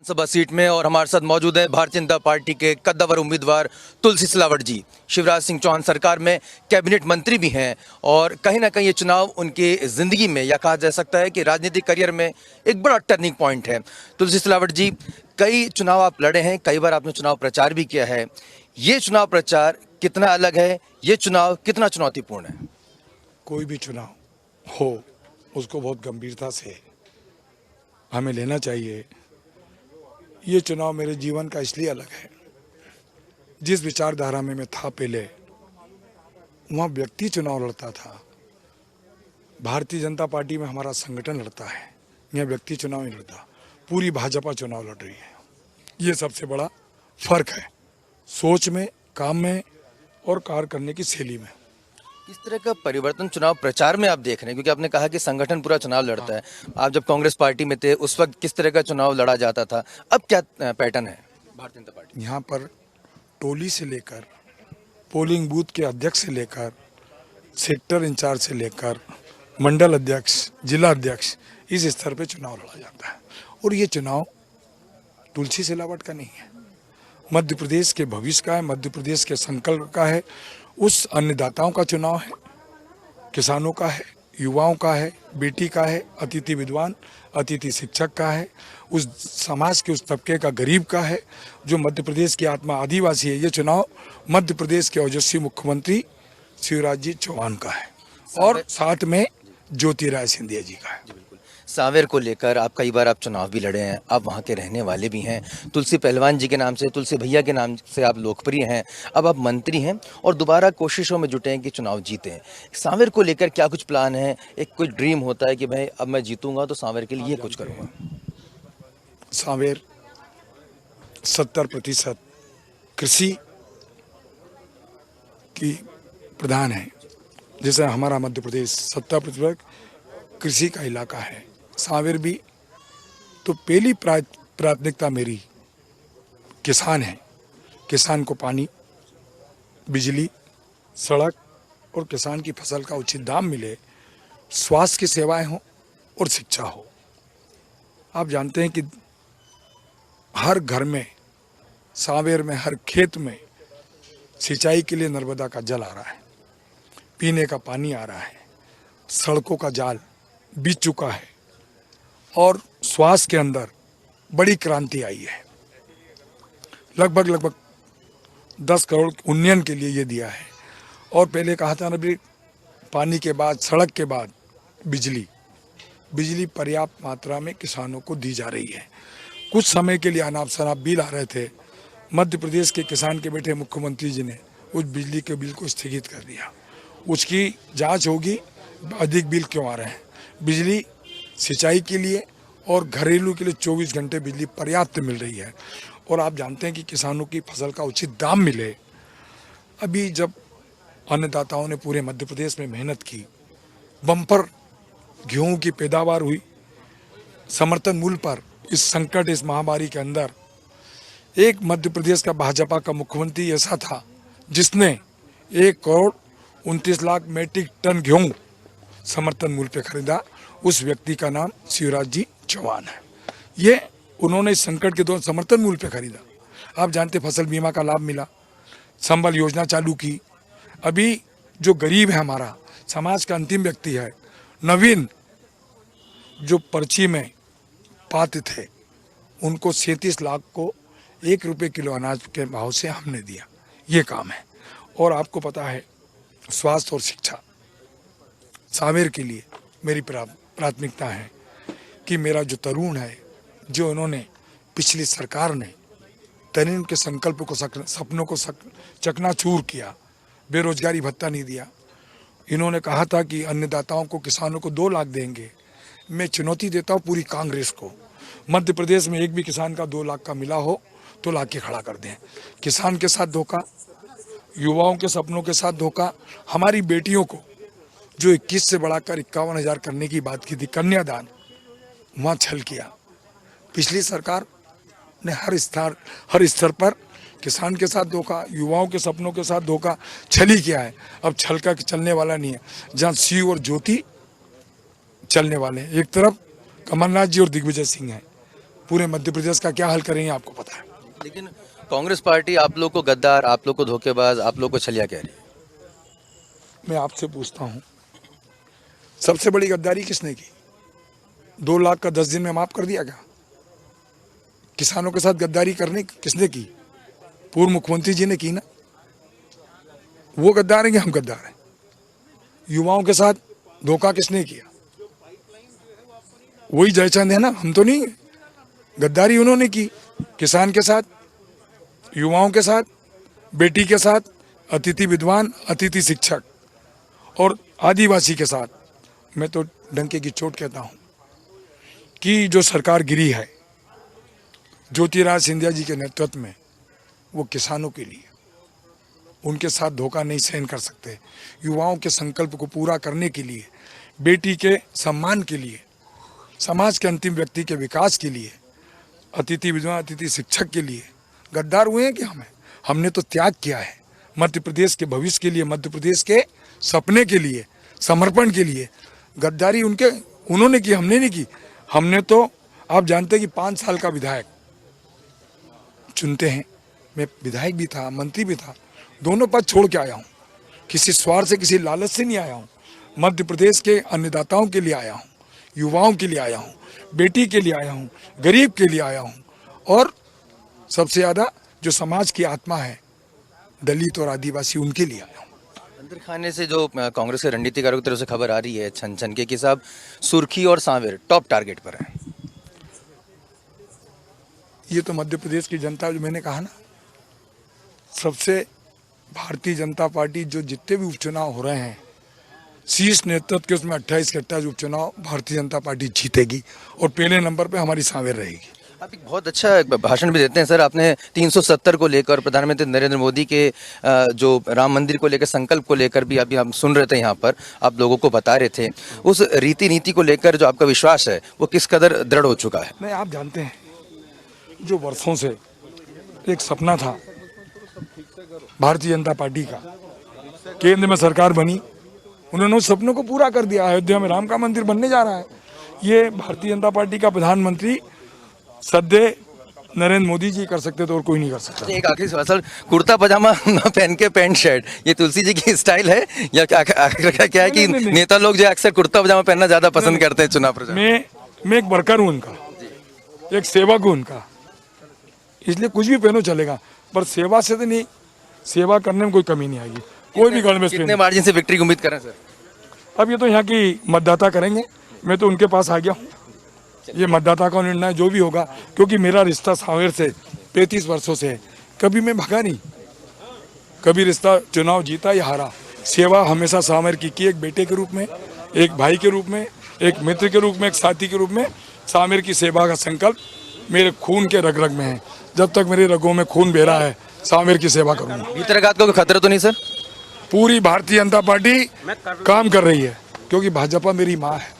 सभा सीट में और हमारे साथ मौजूद है भारतीय जनता पार्टी के कद्दावर उम्मीदवार तुलसी सिलावट जी। शिवराज सिंह चौहान सरकार में कैबिनेट मंत्री भी हैं और कहीं ना कहीं ये चुनाव उनकी ज़िंदगी में या कहा जा सकता है कि राजनीतिक करियर में एक बड़ा टर्निंग पॉइंट है। तुलसी सिलावट जी, कई चुनाव आप लड़े हैं, कई बार आपने चुनाव प्रचार भी किया है। ये चुनाव प्रचार कितना अलग है, ये चुनाव कितना चुनौतीपूर्ण है? कोई भी चुनाव हो उसको बहुत गंभीरता से हमें लेना चाहिए। ये चुनाव मेरे जीवन का इसलिए अलग है, जिस विचारधारा में मैं था पहले, वहाँ व्यक्ति चुनाव लड़ता था। भारतीय जनता पार्टी में हमारा संगठन लड़ता है, यहाँ व्यक्ति चुनाव नहीं लड़ता, पूरी भाजपा चुनाव लड़ रही है। ये सबसे बड़ा फर्क है, सोच में, काम में और कार्य करने की शैली में। किस तरह का परिवर्तन चुनाव प्रचार में आप देख रहे हैं, क्योंकि आपने कहा कि संगठन पूरा चुनाव लड़ता है। आप जब कांग्रेस पार्टी में थे उस वक्त किस तरह का चुनाव लड़ा जाता था, अब क्या पैटर्न है भारतीय जनता पार्टी? यहाँ पर टोली से लेकर पोलिंग बूथ के अध्यक्ष से लेकर सेक्टर इंचार्ज से लेकर मंडल अध्यक्ष, जिला अध्यक्ष, इस स्तर पे चुनाव लड़ा जाता है। और ये चुनाव तुलसी सिलावट का नहीं है, मध्य प्रदेश के भविष्य का है, मध्य प्रदेश के संकल्प का है, उस अन्नदाताओं का चुनाव है, किसानों का है, युवाओं का है, बेटी का है, अतिथि विद्वान, अतिथि शिक्षक का है, उस समाज के उस तबके का, गरीब का है, जो मध्य प्रदेश की आत्मा आदिवासी है। ये चुनाव मध्य प्रदेश के ओजस्वी मुख्यमंत्री शिवराज जी चौहान का है और साथ में ज्योतिराय सिंधिया जी का है। सांवेर को लेकर आप कई बार चुनाव भी लड़े हैं, आप वहाँ के रहने वाले भी हैं। तुलसी पहलवान जी के नाम से, तुलसी भैया के नाम से आप लोकप्रिय हैं। अब आप मंत्री हैं और दोबारा कोशिशों में जुटे हैं कि चुनाव जीतें। सांवेर को लेकर क्या कुछ प्लान है? एक कोई ड्रीम होता है कि भाई अब मैं जीतूंगा तो सांवेर के लिए ये कुछ करूँगा। सांवेर 70% कृषि की प्रधान है, जैसे हमारा मध्य प्रदेश 70% कृषि का इलाका है। सांवेर भी तो पहली प्राथमिकता मेरी किसान है। किसान को पानी, बिजली, सड़क और किसान की फसल का उचित दाम मिले, स्वास्थ्य की सेवाएं हो और शिक्षा हो। आप जानते हैं कि हर घर में, सांवेर में, हर खेत में सिंचाई के लिए नर्मदा का जल आ रहा है, पीने का पानी आ रहा है, सड़कों का जाल बिछ चुका है और स्वास्थ्य के अंदर बड़ी क्रांति आई है। लगभग 10 करोड़ उन्नयन के लिए ये दिया है। और पहले कहा था ना भी, पानी के बाद, सड़क के बाद बिजली पर्याप्त मात्रा में किसानों को दी जा रही है। कुछ समय के लिए अनाप शनाप बिल आ रहे थे, मध्य प्रदेश के किसान के बेटे मुख्यमंत्री जी ने उस बिजली के बिल को स्थगित कर दिया। उसकी जांच होगी, अधिक बिल क्यों आ रहे हैं। बिजली सिंचाई के लिए और घरेलू के लिए 24 घंटे बिजली पर्याप्त मिल रही है। और आप जानते हैं कि किसानों की फसल का उचित दाम मिले। अभी जब अन्नदाताओं ने पूरे मध्य प्रदेश में मेहनत की, बम्पर गेहूं की पैदावार हुई, समर्थन मूल्य पर, इस संकट, इस महामारी के अंदर एक मध्य प्रदेश का भाजपा का मुख्यमंत्री ऐसा था जिसने 1,29,00,000 मेट्रिक टन गेहूं समर्थन मूल्य पे खरीदा। उस व्यक्ति का नाम शिवराज जी चौहान है। ये उन्होंने इस संकट के दौरान समर्थन मूल्य पे खरीदा। आप जानते, फसल बीमा का लाभ मिला, संबल योजना चालू की। अभी जो गरीब है, हमारा समाज का अंतिम व्यक्ति है, नवीन, जो पर्ची में पात्र थे, उनको 37 लाख को 1 रुपये किलो अनाज के भाव से हमने दिया। ये काम है। और आपको पता है, स्वास्थ्य और शिक्षा, सांवेर के लिए मेरी प्राथमिकता है कि मेरा जो तरुण है, जो इन्होंने पिछली सरकार ने तरुण के संकल्प को, सपनों को चकनाचूर किया, बेरोजगारी भत्ता नहीं दिया। इन्होंने कहा था कि अन्नदाताओं को, किसानों को 2 लाख देंगे। मैं चुनौती देता हूँ पूरी कांग्रेस को, मध्य प्रदेश में एक भी किसान का 2 लाख का मिला हो तो ला के खड़ा कर दें। किसान के साथ धोखा, युवाओं के सपनों के साथ धोखा, हमारी बेटियों को जो 21 से बढ़ाकर 51,000 करने की बात की थी, कन्यादान, वहाँ छल किया। पिछली सरकार ने हर स्तर पर किसान के साथ धोखा, युवाओं के सपनों के साथ धोखा, छल ही किया है। अब छल का चलने वाला नहीं है। जहाँ शिव और ज्योति चलने वाले हैं, एक तरफ कमलनाथ जी और दिग्विजय सिंह हैं, पूरे मध्य प्रदेश का क्या हल करेंगे आपको पता है। लेकिन कांग्रेस पार्टी आप लोग को गद्दार, आप लोग को धोखेबाज, आप लोग को छलिया कह रही है। मैं आपसे पूछता हूँ, सबसे बड़ी गद्दारी किसने की? 2 लाख का 10 दिन में माफ कर दिया क्या? किसानों के साथ गद्दारी करने किसने की? पूर्व मुख्यमंत्री जी ने की ना। वो गद्दार हैं कि हम गद्दार हैं? युवाओं के साथ धोखा किसने किया? वही जयचंद है ना, हम तो नहीं। गद्दारी उन्होंने की किसान के साथ, युवाओं के साथ, बेटी के साथ, अतिथि विद्वान, अतिथि शिक्षक और आदिवासी के साथ। मैं तो डंके की चोट कहता हूं कि जो सरकार गिरी है ज्योतिरादित्य सिंधिया जी के नेतृत्व में, वो किसानों के लिए, उनके साथ धोखा नहीं सहन कर सकते। युवाओं के संकल्प को पूरा करने के लिए, बेटी के सम्मान के लिए, समाज के अंतिम व्यक्ति के विकास के लिए, अतिथि विद्वान, अतिथि शिक्षक के लिए गद्दार हुए हैं कि हमने तो त्याग किया है मध्य प्रदेश के भविष्य के लिए, मध्य प्रदेश के सपने के लिए, समर्पण के लिए। गद्दारी उन्होंने की, हमने नहीं की। हमने तो, आप जानते हैं कि 5 साल का विधायक चुनते हैं। मैं विधायक भी था, मंत्री भी था, दोनों पद छोड़ के आया हूँ। किसी स्वार्थ से, किसी लालच से नहीं आया हूँ। मध्य प्रदेश के अन्नदाताओं के लिए आया हूँ, युवाओं के लिए आया हूँ, बेटी के लिए आया हूँ, गरीब के लिए आया हूँ, और सबसे ज़्यादा जो समाज की आत्मा है, दलित और आदिवासी, उनके लिए आया हूँ। अंदर खाने से जो कांग्रेस के रणनीतिकारों की तरफ से खबर आ रही है छन छन के कि साहब सुर्खी और सांवेर टॉप टारगेट पर है। ये तो मध्य प्रदेश की जनता, जो मैंने कहा ना, सबसे भारतीय जनता पार्टी, जो जितने भी उपचुनाव हो रहे हैं, शीर्ष नेतृत्व के उसमें 28 के 28 उपचुनाव भारतीय जनता पार्टी जीतेगी और पहले नंबर पे हमारी सांवेर रहेगी। आप एक बहुत अच्छा भाषण भी देते हैं सर। आपने 370 को लेकर, प्रधानमंत्री नरेंद्र मोदी के जो राम मंदिर को लेकर संकल्प को लेकर भी अभी हम सुन रहे थे, यहाँ पर आप लोगों को बता रहे थे, उस रीति नीति को लेकर जो आपका विश्वास है वो किस कदर दृढ़ हो चुका है? नहीं, आप जानते हैं, जो वर्षों से एक सपना था भारतीय जनता पार्टी का, केंद्र में सरकार बनी, उन्होंने उस सपनों को पूरा कर दिया। अयोध्या में राम का मंदिर बनने जा रहा है। ये भारतीय जनता पार्टी का प्रधानमंत्री सद्य नरेंद्र मोदी जी कर सकते तो और कोई नहीं कर सकता। एक आखिरी सवाल सर, कुर्ता पजामा ना पहन के पैंट शर्ट, ये तुलसी जी की स्टाइल है या क्या है कि नेता लोग जो अक्सर कुर्ता पजामा पहनना ज्यादा पसंद करते हैं चुनाव प्रचार? मैं एक वर्कर हूँ उनका, एक सेवक हूँ उनका, इसलिए कुछ भी पहनो चलेगा, पर सेवा से तो नहीं, सेवा करने में कोई कमी नहीं आएगी। कोई भी गणवेश कितने मार्जिन से विक्ट्री की उम्मीद करें सर? अब ये तो यहाँ की मतदाता करेंगे, मैं तो उनके पास आ गया हूँ। ये मतदाता का निर्णय जो भी होगा, क्योंकि मेरा रिश्ता सांवेर से 35 वर्षों से है। कभी मैं भगा नहीं, कभी रिश्ता चुनाव जीता या हारा, सेवा हमेशा सांवेर की एक बेटे के रूप में, एक भाई के रूप में, एक मित्र के रूप में, एक साथी के रूप में। सांवेर की सेवा का संकल्प मेरे खून के रग रग में है। जब तक मेरे रगों में खून बह रहा है, सांवेर की सेवा करूंगा। भीतरघात को खतरा तो नहीं सर? पूरी भारतीय जनता पार्टी काम कर रही है, क्योंकि भाजपा मेरी माँ है।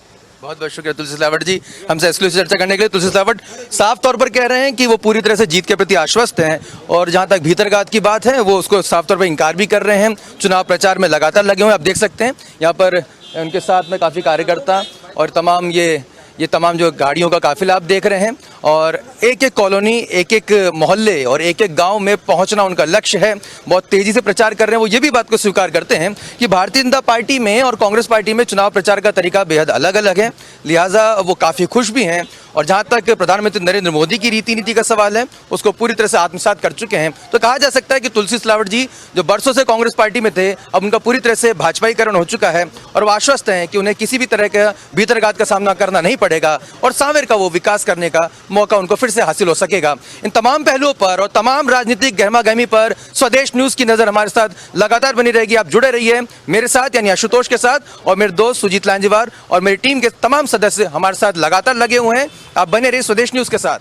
बहुत बहुत शुक्रिया तुलसी सिलावट जी, हमसे एक्सक्लूसिव चर्चा करने के लिए। तुलसी सिलावट साफ तौर पर कह रहे हैं कि वो पूरी तरह से जीत के प्रति आश्वस्त हैं, और जहां तक भीतरघात की बात है वो उसको साफ तौर पर इंकार भी कर रहे हैं। चुनाव प्रचार में लगातार लगे हुए हैं। आप देख सकते हैं यहाँ पर उनके साथ में काफ़ी कार्यकर्ता और तमाम ये तमाम जो गाड़ियों का काफिला आप देख रहे हैं, और एक एक कॉलोनी, एक एक मोहल्ले और एक एक गांव में पहुंचना उनका लक्ष्य है। बहुत तेजी से प्रचार कर रहे हैं। वो ये भी बात को स्वीकार करते हैं कि भारतीय जनता पार्टी में और कांग्रेस पार्टी में चुनाव प्रचार का तरीका बेहद अलग अलग है, लिहाजा वो काफ़ी खुश भी हैं। और जहां तक प्रधानमंत्री नरेंद्र मोदी की रीति नीति का सवाल है, उसको पूरी तरह से आत्मसात कर चुके हैं। तो कहा जा सकता है कि तुलसी सिलावट जी जो बरसों से कांग्रेस पार्टी में थे, अब उनका पूरी तरह से भाजपाईकरण हो चुका है, और वो आश्वस्त हैं कि उन्हें किसी भी तरह का भीतरघात का सामना करना नहीं पड़ेगा, और सांवेर का वो विकास करने का मौका उनको फिर से हासिल हो सकेगा। इन तमाम पहलुओं पर और तमाम राजनीतिक गहमा गहमी पर स्वदेश न्यूज की नजर हमारे साथ लगातार बनी रहेगी। आप जुड़े रहिए मेरे साथ, यानी आशुतोष के साथ, और मेरे दोस्त सुजीत लांजीवार और मेरी टीम के तमाम सदस्य हमारे साथ लगातार लगे हुए हैं। आप बने रहिए स्वदेश न्यूज के साथ।